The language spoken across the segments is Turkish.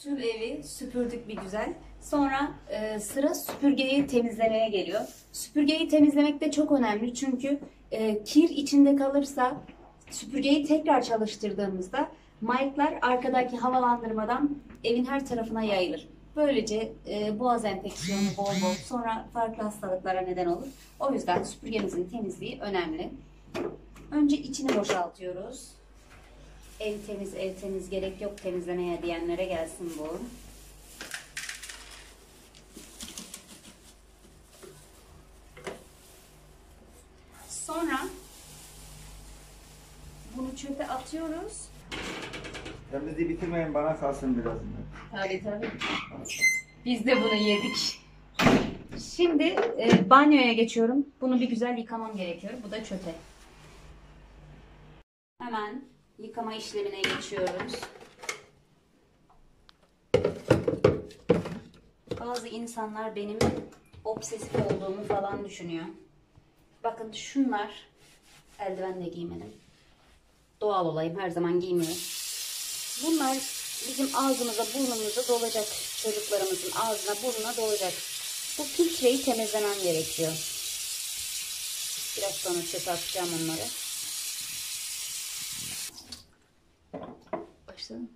Tüm evi süpürdük bir güzel. Sonra sıra süpürgeyi temizlemeye geliyor. Süpürgeyi temizlemek de çok önemli çünkü kir içinde kalırsa süpürgeyi tekrar çalıştırdığımızda mayıklar arkadaki havalandırmadan evin her tarafına yayılır. Böylece boğaz enfeksiyonu bol bol sonra farklı hastalıklara neden olur. O yüzden süpürgemizin temizliği önemli. Önce içini boşaltıyoruz. Ev temiz gerek yok temizlemeye diyenlere gelsin bu. Sonra bunu çöpe atıyoruz. Temizliği bitirmeyin, bana kalsın biraz. Tabii. Biz de bunu yedik. Şimdi banyoya geçiyorum. Bunu bir güzel yıkamam gerekiyor. Bu da çöpe. Hemen yıkama işlemine geçiyoruz. Bazı insanlar benim obsesif olduğumu falan düşünüyor. Bakın şunlar, eldiven de giymedim. Doğal olayım, her zaman giymiyorum. Bunlar bizim ağzımıza, burnumuza dolacak. Çocuklarımızın ağzına, burnuna dolacak. Bu filtreyi temizlemem gerekiyor. Biraz sonra çöpe atacağım onları. Başlayalım.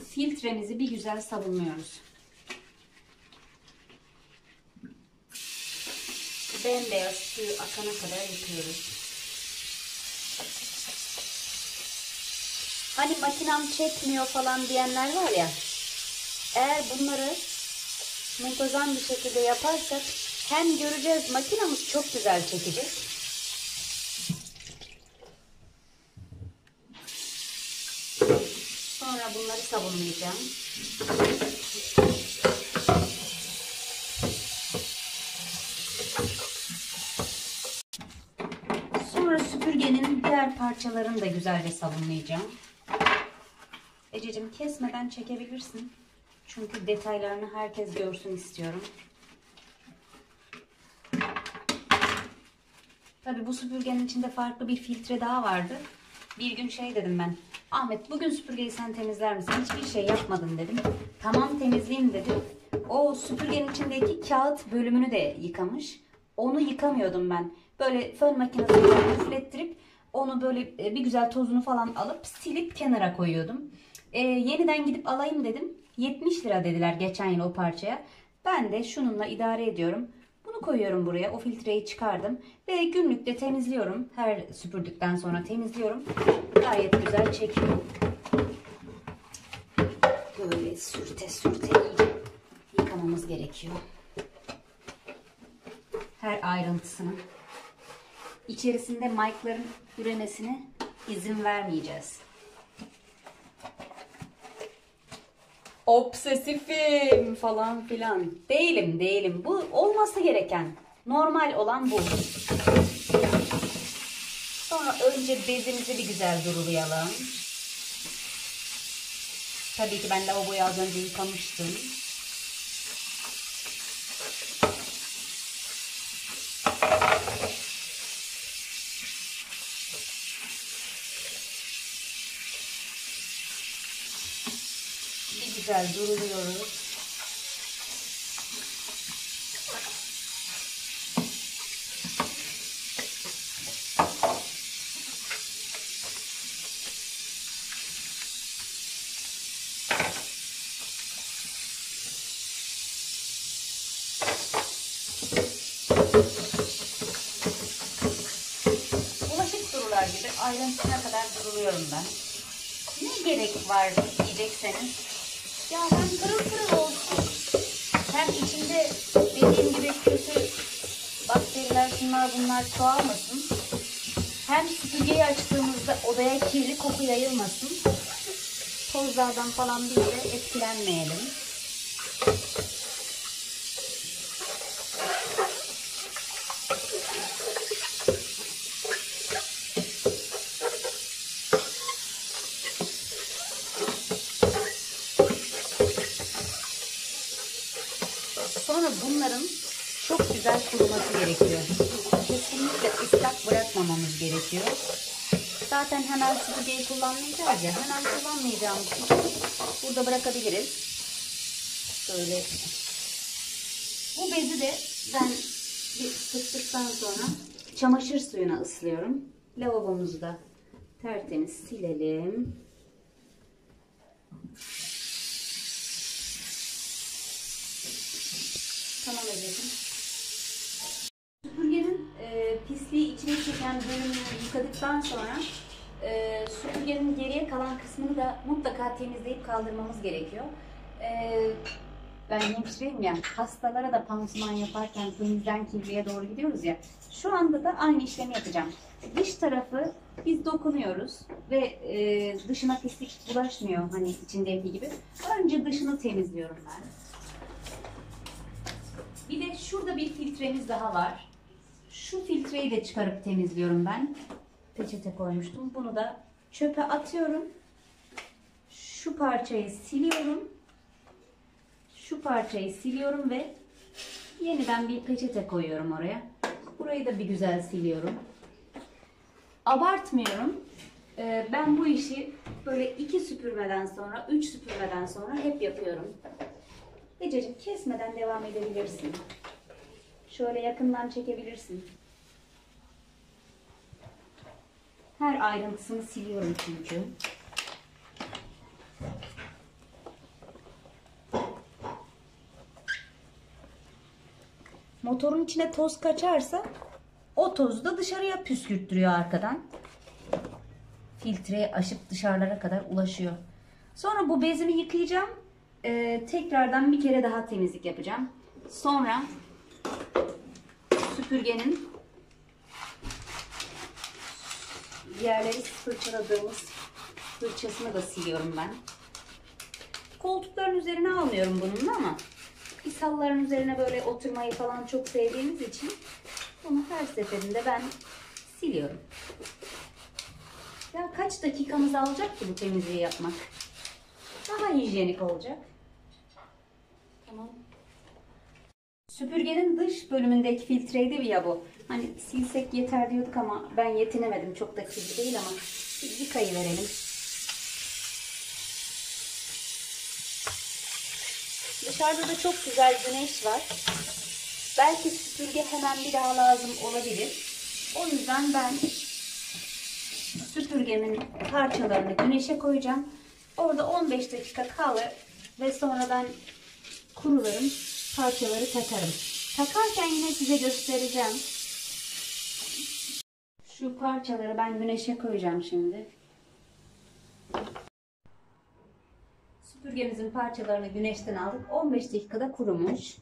Filtremizi bir güzel sabunluyoruz. Bembeyaz suyu akana kadar yıkıyoruz. Hani makinem çekmiyor falan diyenler var ya, eğer bunları muntazam bir şekilde yaparsak hem göreceğiz makinamız çok güzel çekecek. Sonra bunları sabunlayacağım. Sonra süpürgenin diğer parçalarını da güzelce sabunlayacağım. Ececiğim kesmeden çekebilirsin. Çünkü detaylarını herkes görsün istiyorum. Tabii bu süpürgenin içinde farklı bir filtre daha vardı. Bir gün şey dedim ben. Ahmet bugün süpürgeyi sen temizler misin? Hiçbir şey yapmadın dedim. Tamam temizleyeyim dedim. O süpürgenin içindeki kağıt bölümünü de yıkamış. Onu yıkamıyordum ben. Böyle fön makinesiyle üflettirip onu böyle bir güzel tozunu falan alıp silip kenara koyuyordum. Yeniden gidip alayım dedim. 70 lira dediler geçen yıl o parçaya. Ben de şununla idare ediyorum. Bunu koyuyorum buraya. O filtreyi çıkardım. Ve günlük de temizliyorum. Her süpürdükten sonra temizliyorum. Gayet güzel çekiyor. Böyle sürte sürte iyice yıkamamız gerekiyor. Her ayrıntısını. İçerisinde mayıkların üremesine izin vermeyeceğiz. Obsesifim falan filan. Değilim. Bu olması gereken. Normal olan bu. Sonra önce bezimizi bir güzel durulayalım. Tabii ki ben lavaboyu az önce yıkamıştım. Bir güzel duruluyoruz. Bulaşık durular gibi ayrıntısına kadar duruluyorum ben. Ne gerek var diyecekseniz. Ya ben pırıl olsun. Hem içinde dediğim gibi kötü bakteriler şunlar bunlar çoğalmasın. Hem süpürgeyi açtığımızda odaya kirli koku yayılmasın. Tozlardan falan biz de etkilenmeyelim. Sonra bunların çok güzel kuruması gerekiyor. Kesinlikle ıslak bırakmamamız gerekiyor. Zaten hemen süpürgeyi kullanmayacağız ya. Hemen kullanmayacağımız için burada bırakabiliriz. Böyle. Bu bezi de ben bir sıktıktan sonra çamaşır suyuna ıslıyorum. Lavabomuzu da tertemiz silelim. Tamam Ece'cim. Süpürgenin pisliği içine çeken bölümünü yıkadıktan sonra süpürgenin geriye kalan kısmını da mutlaka temizleyip kaldırmamız gerekiyor. Ben hemşireyim ya, hastalara da pansuman yaparken temizden kirliye doğru gidiyoruz ya. Şu anda da aynı işlemi yapacağım. Dış tarafı biz dokunuyoruz ve dışına pislik bulaşmıyor hani içindeki gibi. Önce dışını temizliyorum ben. Bir de şurada bir filtremiz daha var. Şu filtreyi de çıkarıp temizliyorum ben. Peçete koymuştum. Bunu da çöpe atıyorum. Şu parçayı siliyorum. Şu parçayı siliyorum ve yeniden bir peçete koyuyorum oraya. Burayı da bir güzel siliyorum. Abartmıyorum. Ben bu işi böyle 2 süpürmeden sonra, 3 süpürmeden sonra hep yapıyorum. Ececiğim kesmeden devam edebilirsin. Şöyle yakından çekebilirsin. Her ayrıntısını siliyorum çünkü. Motorun içine toz kaçarsa o tozu da dışarıya püskürttürüyor arkadan. Filtreyi aşıp dışarılara kadar ulaşıyor. Sonra bu bezimi yıkayacağım. Tekrardan bir kere daha temizlik yapacağım. Sonra süpürgenin yerleri fırçaladığımız fırçasını da siliyorum ben. Koltukların üzerine almıyorum bununla ama biz halıların üzerine böyle oturmayı falan çok sevdiğimiz için bunu her seferinde ben siliyorum. Ya kaç dakikamız alacak ki bu temizliği yapmak? Daha hijyenik olacak. Tamam. Süpürgenin dış bölümündeki filtreydi ya bu. Hani silsek yeter diyorduk ama ben yetinemedim. Çok da kirli değil ama bir yıkayıverelim. Dışarıda da çok güzel güneş var. Belki süpürge hemen bir daha lazım olabilir. O yüzden ben süpürgemin parçalarını güneşe koyacağım. Orada 15 dakika kalır ve sonra ben kurularım, parçaları takarım. Takarken yine size göstereceğim. Şu parçaları ben güneşe koyacağım şimdi. Süpürgemizin parçalarını güneşten aldık. 15 dakikada kurumuş.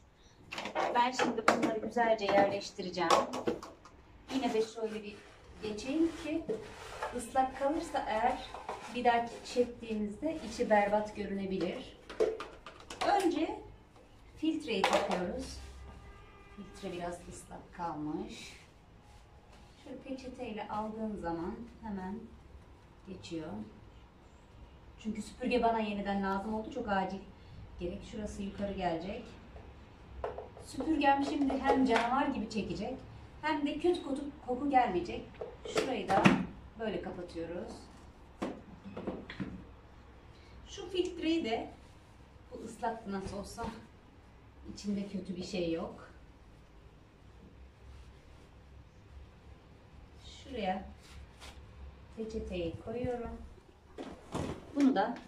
Ben şimdi bunları güzelce yerleştireceğim. Yine de şöyle bir geçeyim ki ıslak kalırsa eğer bir dahaki çektiğimizde içi berbat görünebilir. Önce filtreyi takıyoruz. Filtre biraz ıslak kalmış. Şöyle peçeteyle aldığım zaman hemen geçiyor. Çünkü süpürge bana yeniden lazım oldu. Çok acil gerek. Şurası yukarı gelecek. Süpürgem şimdi hem canavar gibi çekecek hem de kötü koku gelmeyecek. Şurayı da böyle kapatıyoruz. Şu filtreyi de bu ıslaktı nasıl olsa içinde kötü bir şey yok. Şuraya peçeteyi koyuyorum. Bunu da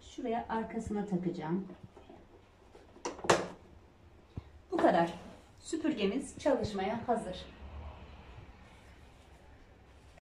şuraya arkasına takacağım. Bu kadar. Süpürgemiz çalışmaya hazır.